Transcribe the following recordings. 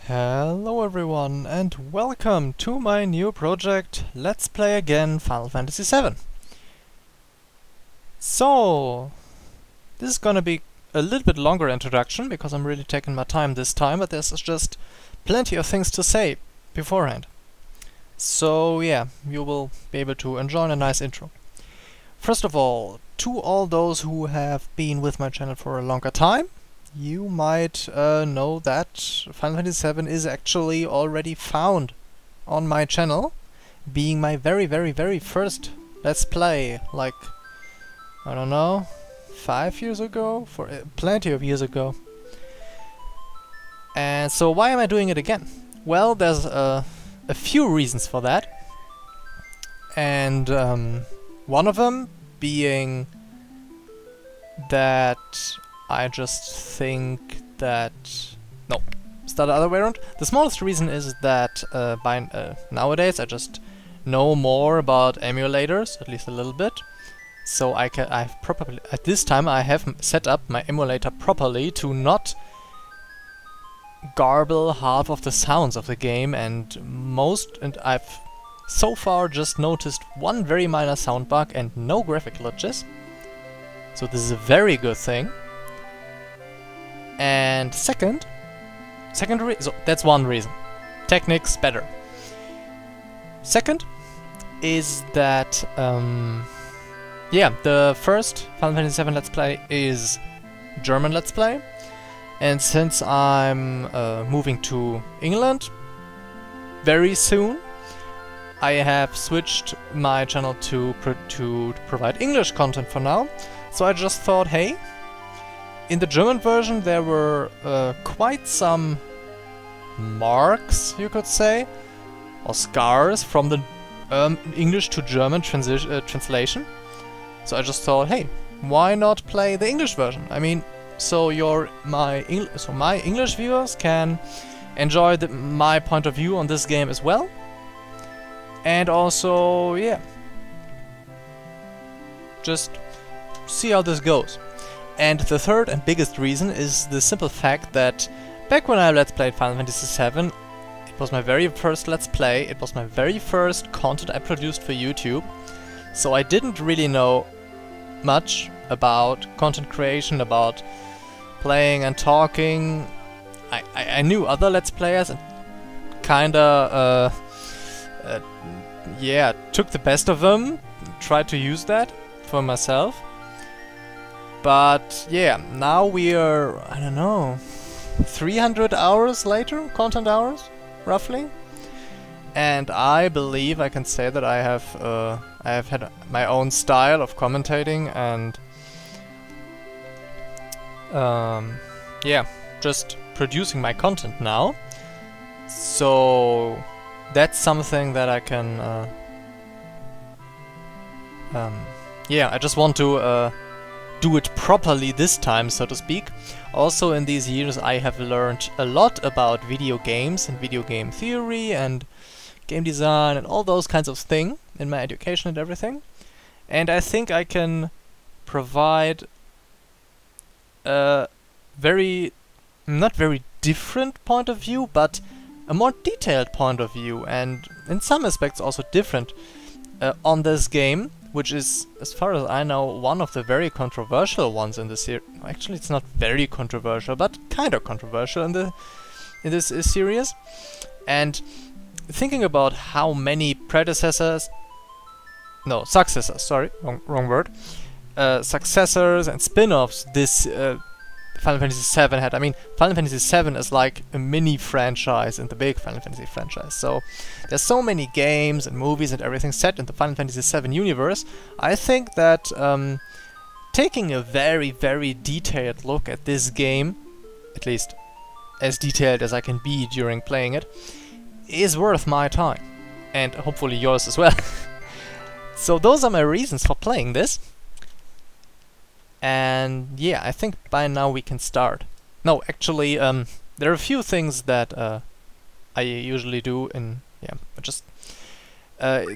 Hello everyone and welcome to my new project, Let's Play Again Final Fantasy VII. So, this is gonna be a little bit longer introduction because I'm really taking my time this time, but there's just plenty of things to say beforehand. So yeah, you will be able to enjoy a nice intro. First of all, to all those who have been with my channel for a longer time, you might know that Final Fantasy VII is actually already found on my channel, being my very first Let's Play, like, I don't know, 5 years ago? Plenty of years ago. And so why am I doing it again? Well, there's a few reasons for that. And one of them being that I just think that... No, start the other way around. The smallest reason is that nowadays I just know more about emulators, at least a little bit. So I've probably at this time I have set up my emulator properly to not garble half of the sounds of the game, and I've so far just noticed one very minor sound bug and no graphic glitches. So this is a very good thing. And so that's one reason. Technique's better. Second is that yeah, the first Final Fantasy VII Let's Play is German Let's Play, and since I'm moving to England very soon, I have switched my channel to provide English content for now. So I just thought, hey, in the German version there were quite some marks, you could say, or scars from the English to German translation. So I just thought, hey, why not play the English version? I mean, so my English viewers can enjoy my point of view on this game as well. And also, yeah, just see how this goes. And the third and biggest reason is the simple fact that back when I Let's Played Final Fantasy VII, it was my very first Let's Play, it was my very first content I produced for YouTube, so I didn't really know much about content creation, about playing and talking. I knew other Let's Players and kinda, yeah, took the best of them, tried to use that for myself. But yeah, now we're, I don't know, 300 hours later, content hours, roughly. And I believe I can say that I have had my own style of commentating and yeah, just producing my content now. So that's something that I can yeah, I just want to do it properly this time, so to speak. Also, in these years I have learned a lot about video games and video game theory and game design and all those kinds of things in my education and everything. And I think I can provide a not very different point of view, but a more detailed point of view, and in some aspects also different on this game, which is, as far as I know, one of the very controversial ones in the series. Actually, it's not very controversial, but kind of controversial in this series. And thinking about how many successors, sorry, wrong word, successors and spin-offs this Final Fantasy VII had. I mean, Final Fantasy VII is like a mini franchise in the big Final Fantasy franchise. So there's so many games and movies and everything set in the Final Fantasy VII universe. I think that taking a very detailed look at this game, at least as detailed as I can be during playing it, is worth my time. And hopefully yours as well. So those are my reasons for playing this. And yeah, I think by now we can start. No, actually, there are a few things that I usually do in... Yeah, just...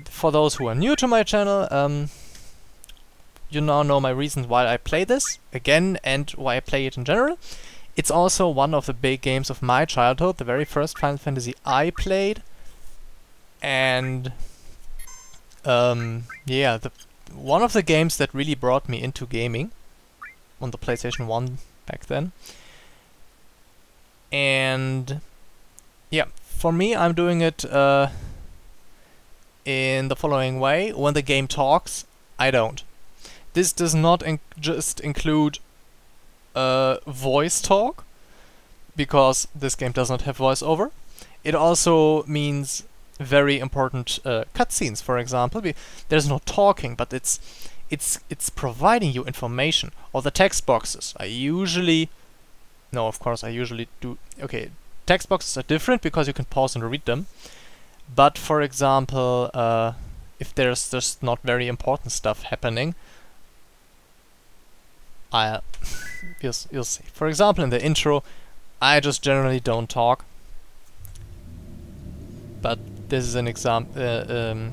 for those who are new to my channel, you now know my reasons why I play this again and why I play it in general. It's also one of the big games of my childhood, the very first Final Fantasy I played. And yeah, one of the games that really brought me into gaming on the PlayStation 1 back then. And yeah, for me, I'm doing it in the following way. When the game talks, I don't. This does not just include voice talk, because this game does not have voiceover. It also means very important cutscenes, for example. There's no talking, but it's providing you information. Or the text boxes. I usually do. Okay, text boxes are different because you can pause and read them. But for example, if there's just not very important stuff happening, you'll see. For example, in the intro, I just generally don't talk. But this is an exception,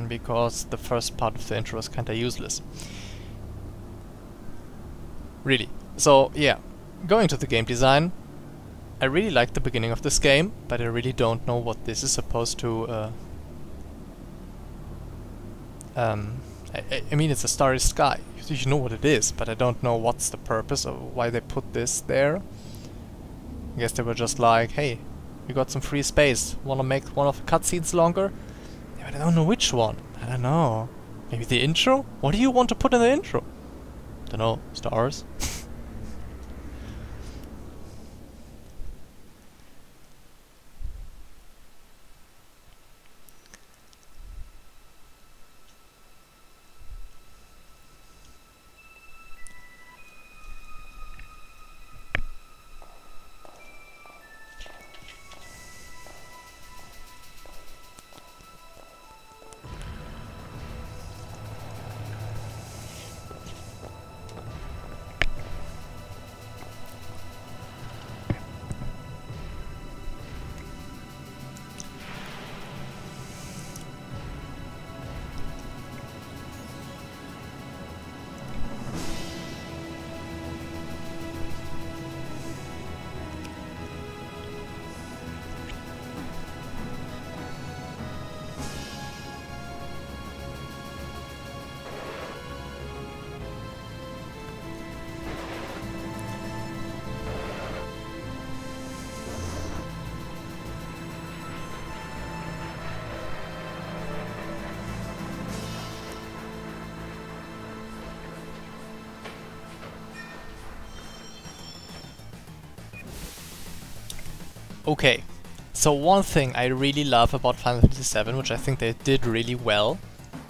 because the first part of the intro is kinda useless. Really. So yeah, going to the game design, I really like the beginning of this game, but I really don't know what this is supposed to I mean, it's a starry sky. You know what it is, but I don't know what's the purpose or why they put this there. I guess they were just like, hey, we got some free space. Wanna make one of the cutscenes longer? Yeah, but I don't know which one. I don't know. Maybe the intro? What do you want to put in the intro? Don't know. Stars? Okay, so one thing I really love about Final Fantasy VII, which I think they did really well,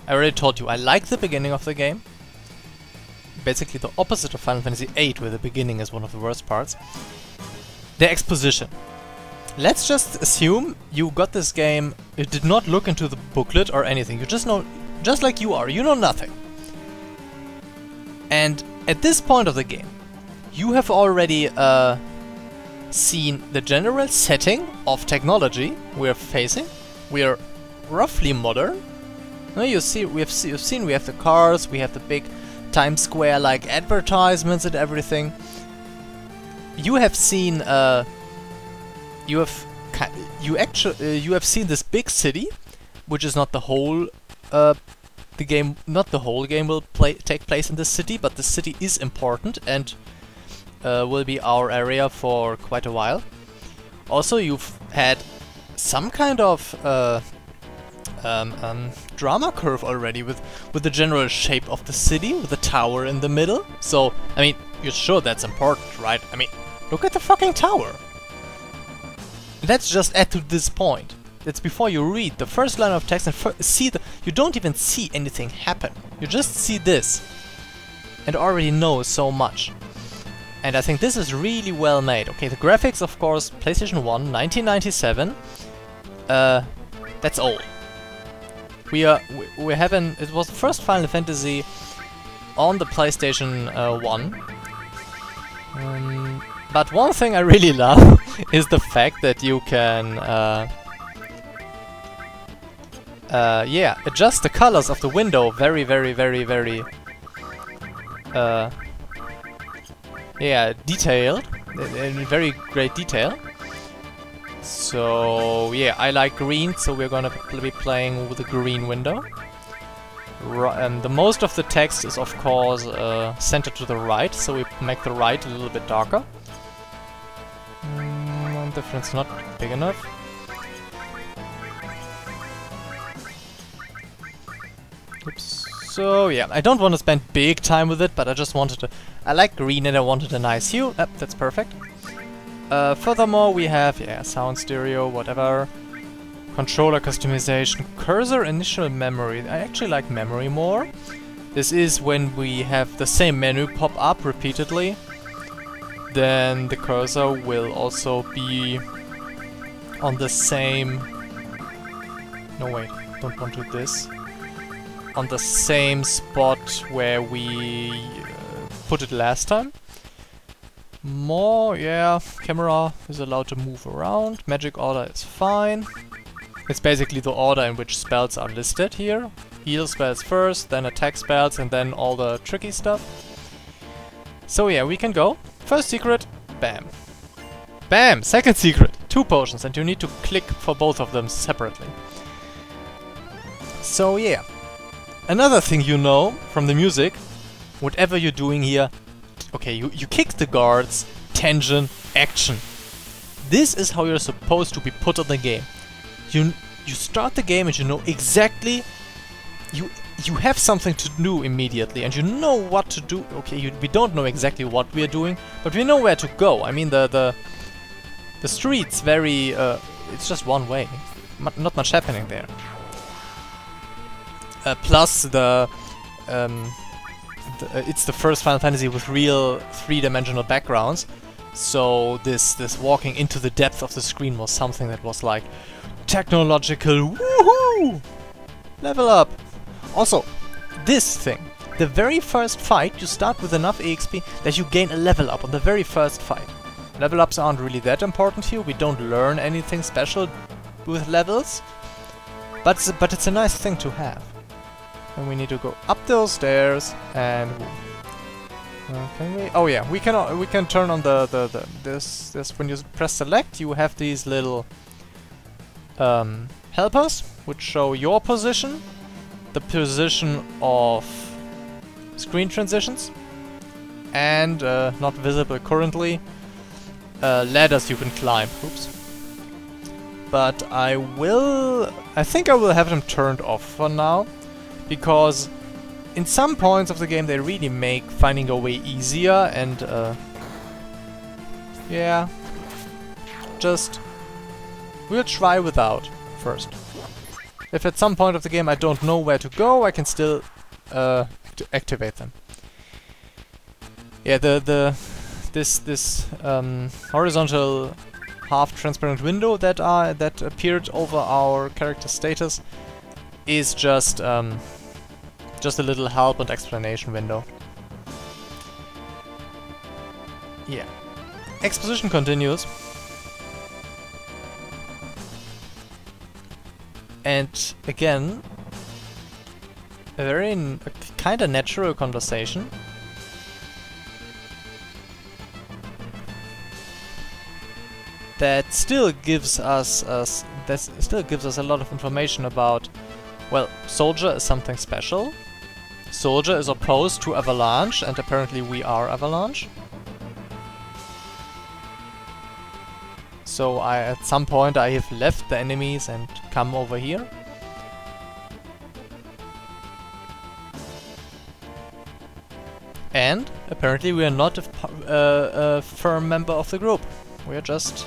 I already told you, I like the beginning of the game. Basically the opposite of Final Fantasy VIII, where the beginning is one of the worst parts. The exposition. Let's just assume you got this game, you did not look into the booklet or anything, you just know, just like you are, you know nothing. And at this point of the game, you have already seen the general setting of technology we are facing. We are roughly modern. Now you see, we have the cars, we have the big Times Square like advertisements and everything. You have seen you have seen this big city, which is not the whole the game. Not the whole game will take place in this city, but the city is important and will be our area for quite a while. Also, you've had some kind of drama curve already with the general shape of the city, with the tower in the middle. So, I mean, you're sure that's important, right? I mean, look at the fucking tower. Let's just add to this point. That's before you read the first line of text and see you don't even see anything happen. You just see this and already know so much. And I think this is really well made. Okay, the graphics, of course, PlayStation 1, 1997. That's old. We having, it was the first Final Fantasy on the PlayStation 1. But one thing I really love is the fact that you can yeah, adjust the colors of the window very yeah, detailed, in very great detail. So yeah, I like green, so we're gonna be playing with the green window. The most of the text is of course centered to the right, so we make the right a little bit darker. Difference not big enough. Oops. So yeah, I don't want to spend big time with it, but I just wanted to... I like green and I wanted a nice hue. That's perfect. Furthermore, we have, yeah, sound stereo, whatever. Controller customization, cursor initial memory. I actually like memory more. This is when we have the same menu pop up repeatedly. Then the cursor will also be on the same... No wait, don't want to do this. On the same spot where we put it last time. More, yeah, camera is allowed to move around. Magic order is fine. It's basically the order in which spells are listed here. Heal spells first, then attack spells, and then all the tricky stuff. So yeah, we can go. First secret, bam. Bam! Second secret, 2 potions, and you need to click for both of them separately. So yeah. Another thing you know from the music, whatever you're doing here, okay, you kick the guards, tension, action. This is how you're supposed to be put on the game. You start the game and you know exactly, you have something to do immediately and you know what to do. Okay, we don't know exactly what we are doing, but we know where to go. I mean the streets very, it's just one way, not much happening there. Plus it's the first Final Fantasy with real 3-dimensional backgrounds, so this walking into the depth of the screen was something that was like technological, woohoo! Level up! Also, this thing, the very first fight, you start with enough EXP that you gain a level up on the very first fight. Level ups aren't really that important here, we don't learn anything special with levels, but it's a nice thing to have. And we need to go up those stairs and... can we? Oh yeah, we can turn on this when you press select, you have these little helpers which show your position, the position of screen transitions, and not visible currently, ladders you can climb. Oops. But I think I will have them turned off for now, because in some points of the game they really make finding your way easier, and yeah, just we'll try without first. If at some point of the game I don't know where to go, I can still activate them. Yeah, this horizontal half-transparent window that appeared over our character status is just a little help and explanation window. Yeah. Exposition continues. And again, a kind of natural conversation. That still gives us a lot of information about, well, Soldier is something special. Soldier is opposed to Avalanche, and apparently we are Avalanche. So at some point I have left the enemies and come over here. And apparently we are not a firm member of the group. We're just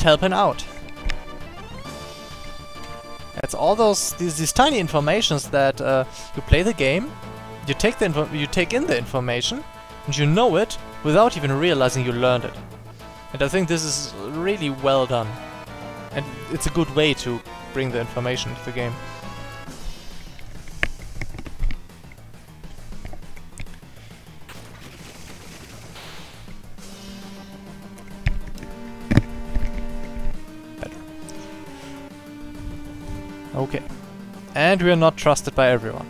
helping out. It's all these tiny informations that you play the game, you take in the information, and you know it without even realizing you learned it. And I think this is really well done. And it's a good way to bring the information to the game. Better. Okay. And we are not trusted by everyone.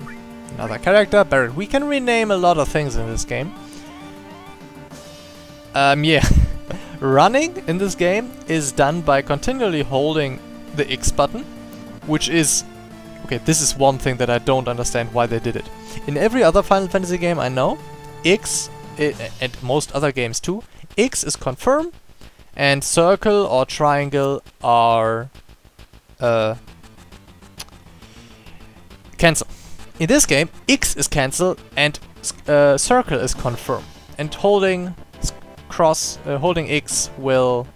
Another character, Barrett. We can rename a lot of things in this game. Yeah. Running in this game is done by continually holding the X button, which is... Okay, this is one thing that I don't understand why they did it. In every other Final Fantasy game I know, X, and most other games too, X is confirm, and circle or triangle are cancel. In this game, X is cancel and circle is confirm, and holding X will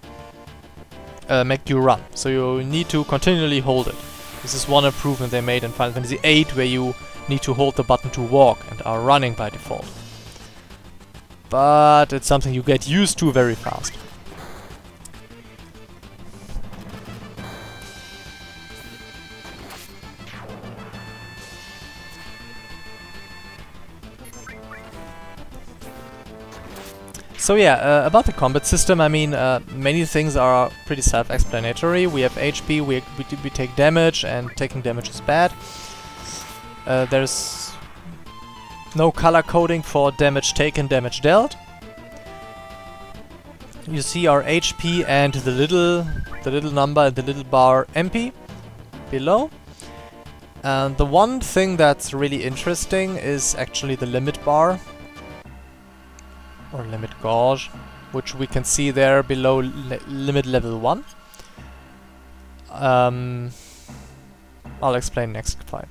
make you run. So you need to continually hold it. This is one improvement they made in Final Fantasy VIII, where you need to hold the button to walk and are running by default. But it's something you get used to very fast. So yeah, about the combat system, I mean, many things are pretty self-explanatory. We have HP, we take damage, and taking damage is bad. There's no color coding for damage taken, damage dealt. You see our HP and the little number and the little bar MP below. And the one thing that's really interesting is actually the limit bar, or limit gauge, which we can see there below limit level 1. I'll explain next fight.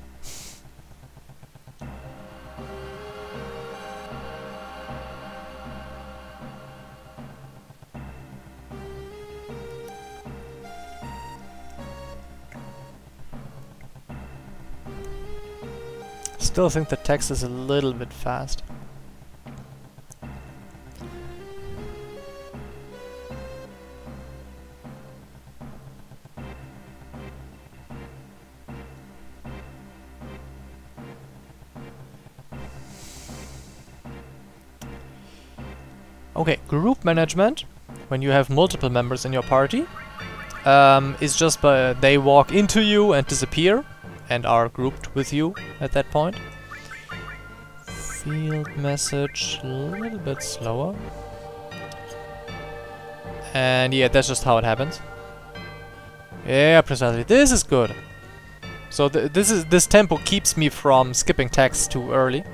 Still think the text is a little bit fast. Okay, group management, when you have multiple members in your party, is just they walk into you and disappear, and are grouped with you at that point. Field message, a little bit slower. And yeah, that's just how it happens. Yeah, precisely. This is good. So this tempo keeps me from skipping text too early.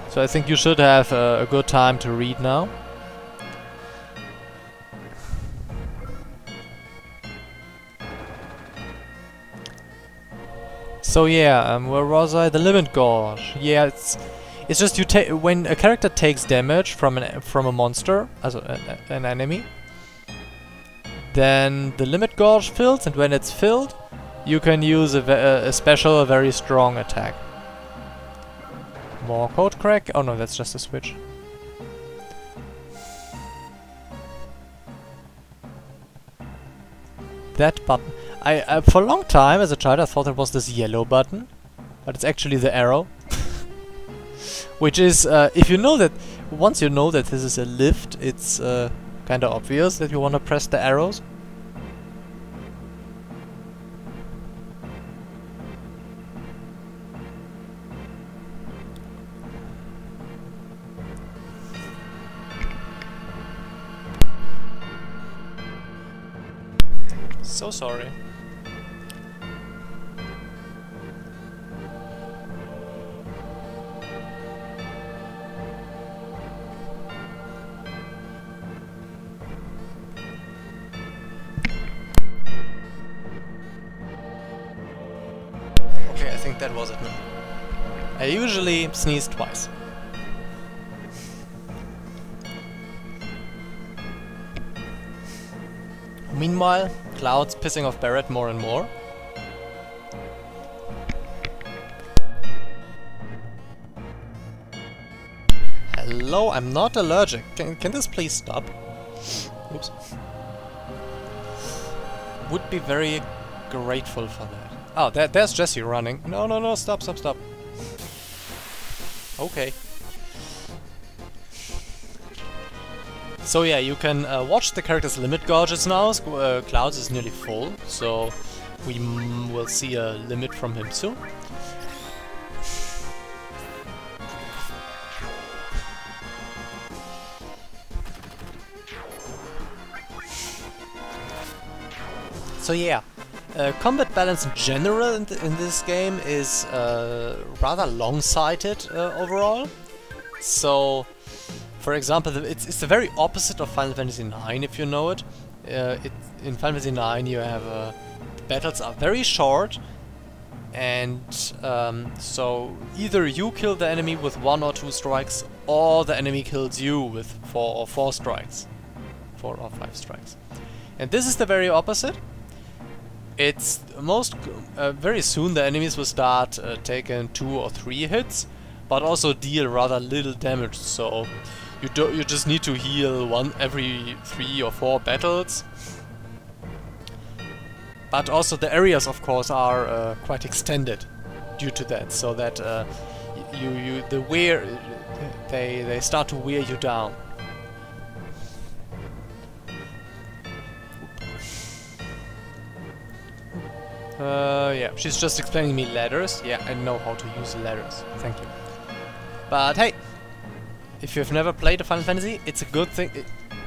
So I think you should have a good time to read now. So yeah, where was I? The limit gauge. Yeah, it's just you take when a character takes damage from a monster, as an enemy, then the limit gauge fills, and when it's filled, you can use a special, a very strong attack. More code crack? Oh no, that's just a switch. That button. I for a long time as a child I thought it was this yellow button, but it's actually the arrow. Which is, if you know that, once you know that this is a lift, it's kinda obvious that you wanna press the arrows. So sorry. Okay, I think that was it now. I usually sneeze twice. Meanwhile, Cloud's pissing off Barrett more and more. Hello, I'm not allergic. Can this please stop? Oops. Would be very grateful for that. Oh, there's Jesse running. No, no, no, stop, stop, stop. Okay. So yeah, you can watch the character's limit gauges now. Cloud's is nearly full, so we will see a limit from him soon. So yeah, combat balance in general in this game is rather long-sighted overall. So, for example, it's the very opposite of Final Fantasy IX, if you know it. In Final Fantasy IX you have the battles are very short, and so either you kill the enemy with 1 or 2 strikes, or the enemy kills you with 4 or 5 strikes. And this is the very opposite. It's very soon the enemies will start taking 2 or 3 hits, but also deal rather little damage. So you just need to heal one every 3 or 4 battles. But also the areas, of course, are quite extended due to that, so that they start to wear you down. Yeah, she's just explaining me ladders. Yeah, I know how to use ladders. Thank you. But hey, if you've never played a Final Fantasy, it's a good thing.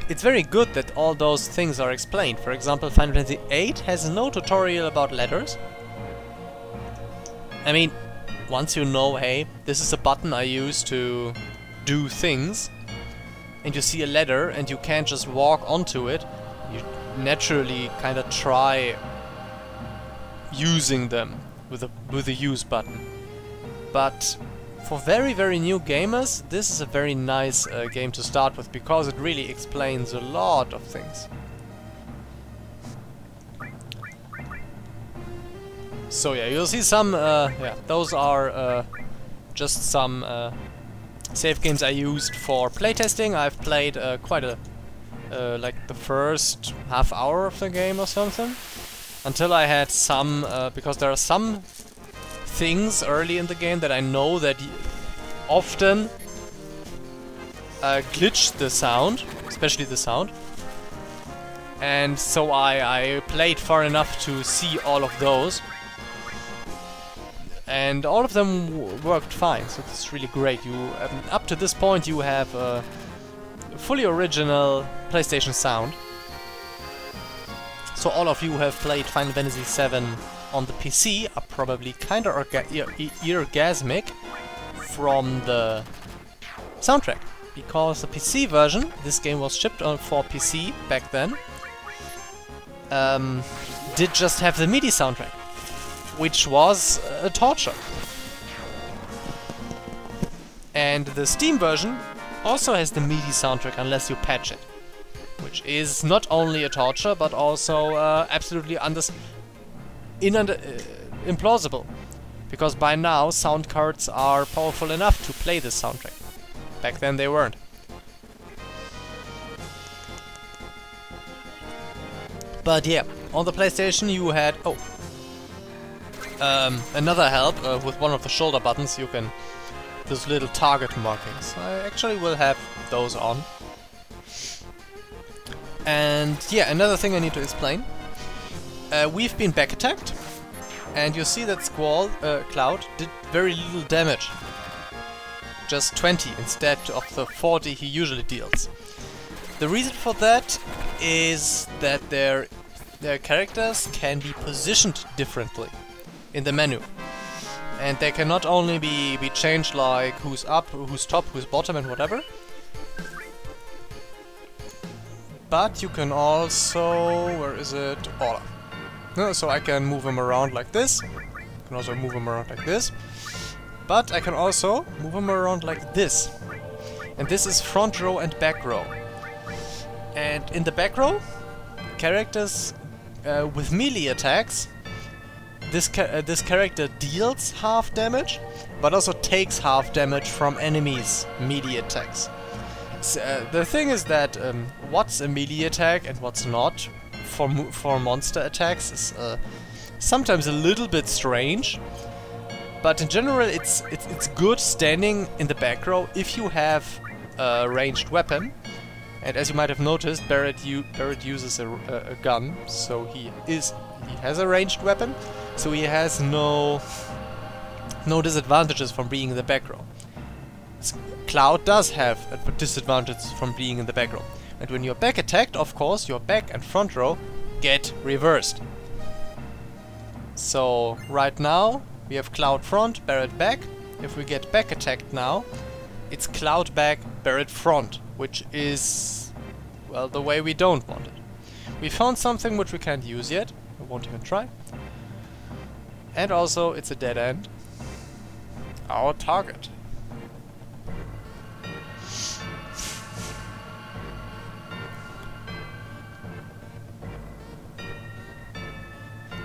It's very good that all those things are explained. For example, Final Fantasy VIII has no tutorial about ladders. I mean, once you know, hey, this is a button I use to do things, and you see a ladder and you can't just walk onto it, you naturally kind of try using them with the use button. But for very new gamers, this is a very nice game to start with, because it really explains a lot of things. So yeah, you'll see some, yeah, those are just some save games I used for playtesting. I've played quite a, like the first half hour of the game or something, until I had some, because there are some things early in the game that I know that often glitch the sound, especially the sound. And so I played far enough to see all of those. And all of them worked fine, so it's really great. You up to this point you have a fully original PlayStation sound. So all of you who have played Final Fantasy VII on the PC are probably kinda orgasmic from the soundtrack. Because the PC version, this game was shipped for PC back then, did just have the MIDI soundtrack, which was a torture. And the Steam version also has the MIDI soundtrack unless you patch it, which is not only a torture but also absolutely implausible, because by now sound cards are powerful enough to play this soundtrack. Back then they weren't. But yeah, on the PlayStation you had another help with one of the shoulder buttons. You can those little target markings. I actually will have those on. And yeah, another thing I need to explain. We've been back attacked, and you see that Squall Cloud did very little damage. Just 20 instead of the 40 he usually deals. The reason for that is that their characters can be positioned differently in the menu. And they can not only be changed like who's up, who's top, who's bottom and whatever, but you can also, where is it? Order. No, so I can move him around like this. I can also move him around like this. But I can also move him around like this. And this is front row and back row. And in the back row, characters with melee attacks, this character deals half damage, but also takes half damage from enemies' melee attacks. The thing is that what's a melee attack and what's not for monster attacks is sometimes a little bit strange. But in general, it's good standing in the back row if you have a ranged weapon. And as you might have noticed, Barrett uses a gun, so he has a ranged weapon, so he has no disadvantages from being in the back row. Cloud does have disadvantages from being in the back row. And when you're back attacked, of course, your back and front row get reversed. So right now we have Cloud front, Barret back. If we get back attacked now, it's Cloud back, Barret front, which is, well, the way we don't want it. We found something which we can't use yet. I won't even try. And also it's a dead end. Our target.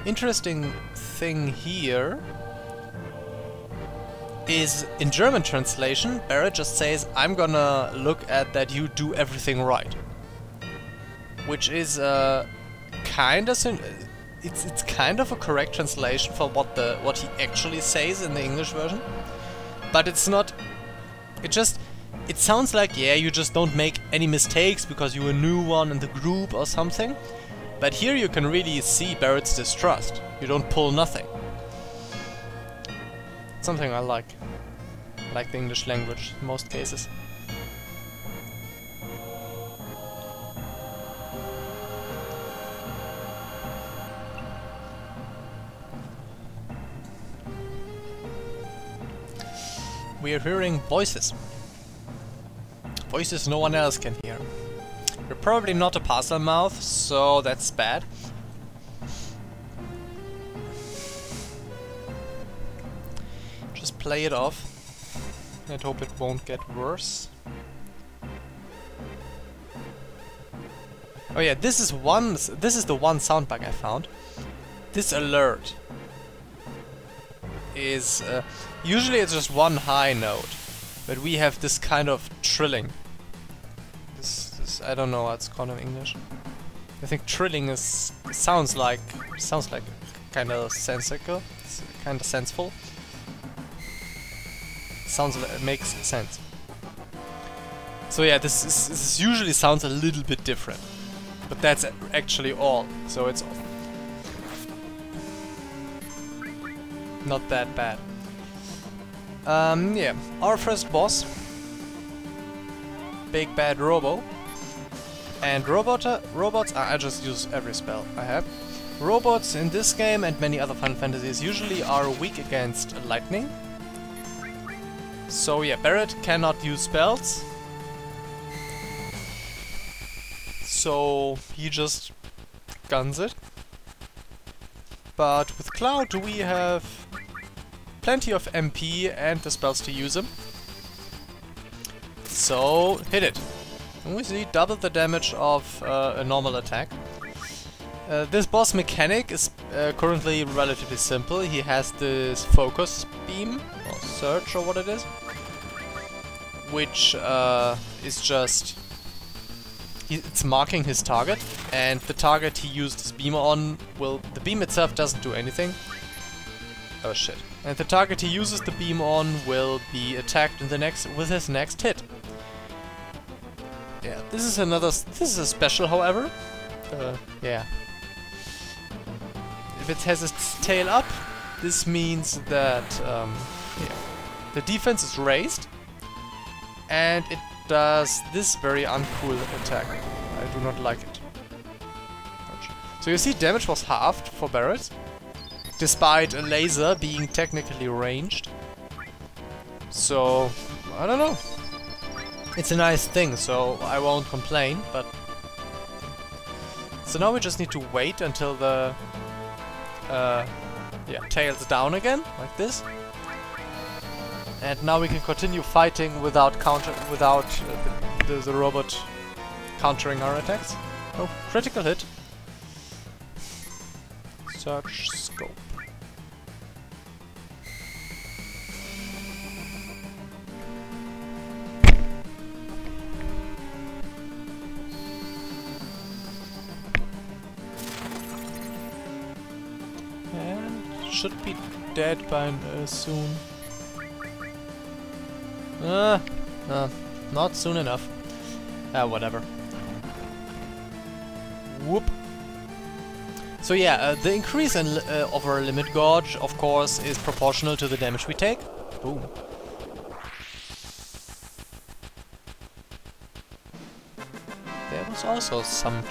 Interesting thing here is in German translation, Barret just says, I'm gonna look at that you do everything right. Which is kind of it's kind of a correct translation for what he actually says in the English version. But it's not, it sounds like, yeah, you just don't make any mistakes because you're a new one in the group or something. But here you can really see Barret's distrust. You don't pull nothing. Something I like. I like the English language in most cases. We are hearing voices. Voices no one else can hear. You're probably not a parcel mouth, so that's bad. Just play it off and hope it won't get worse. Oh yeah, this is the one sound bug I found. This alert is usually it's just one high note, but we have this kind of trilling. This I don't know what it's called in English. I think trilling sounds like kind of sensical, kind of senseful. It makes sense. So yeah, this usually sounds a little bit different, but that's actually all. So it's not that bad. Yeah, our first boss, Big Bad Robo. And robots, I just use every spell I have. Robots in this game and many other Final Fantasies usually are weak against lightning. So yeah, Barret cannot use spells. So he just guns it. But with Cloud we have plenty of MP and the spells to use them. So hit it. And we see double the damage of a normal attack. This boss mechanic is currently relatively simple. He has this focus beam, or surge or what it is, which is just... it's marking his target, and the target he used his beam on will... the beam itself doesn't do anything. Oh shit. And the target he uses the beam on will be attacked in with his next hit. Yeah, this is a special, however. Yeah. If it has its tail up, this means that yeah, the defense is raised, and it does this very uncool attack. I do not like it. So you see, damage was halved for Barret, despite a laser being technically ranged. So, I don't know. It's a nice thing, so I won't complain, but... So now we just need to wait until the... yeah, tails down again, like this. And now we can continue fighting without the robot countering our attacks. Oh, critical hit. Search scope. Should be dead by soon. Not soon enough. Whatever. Whoop. So yeah, the increase of our limit gauge, of course, is proportional to the damage we take. Boom. There was also some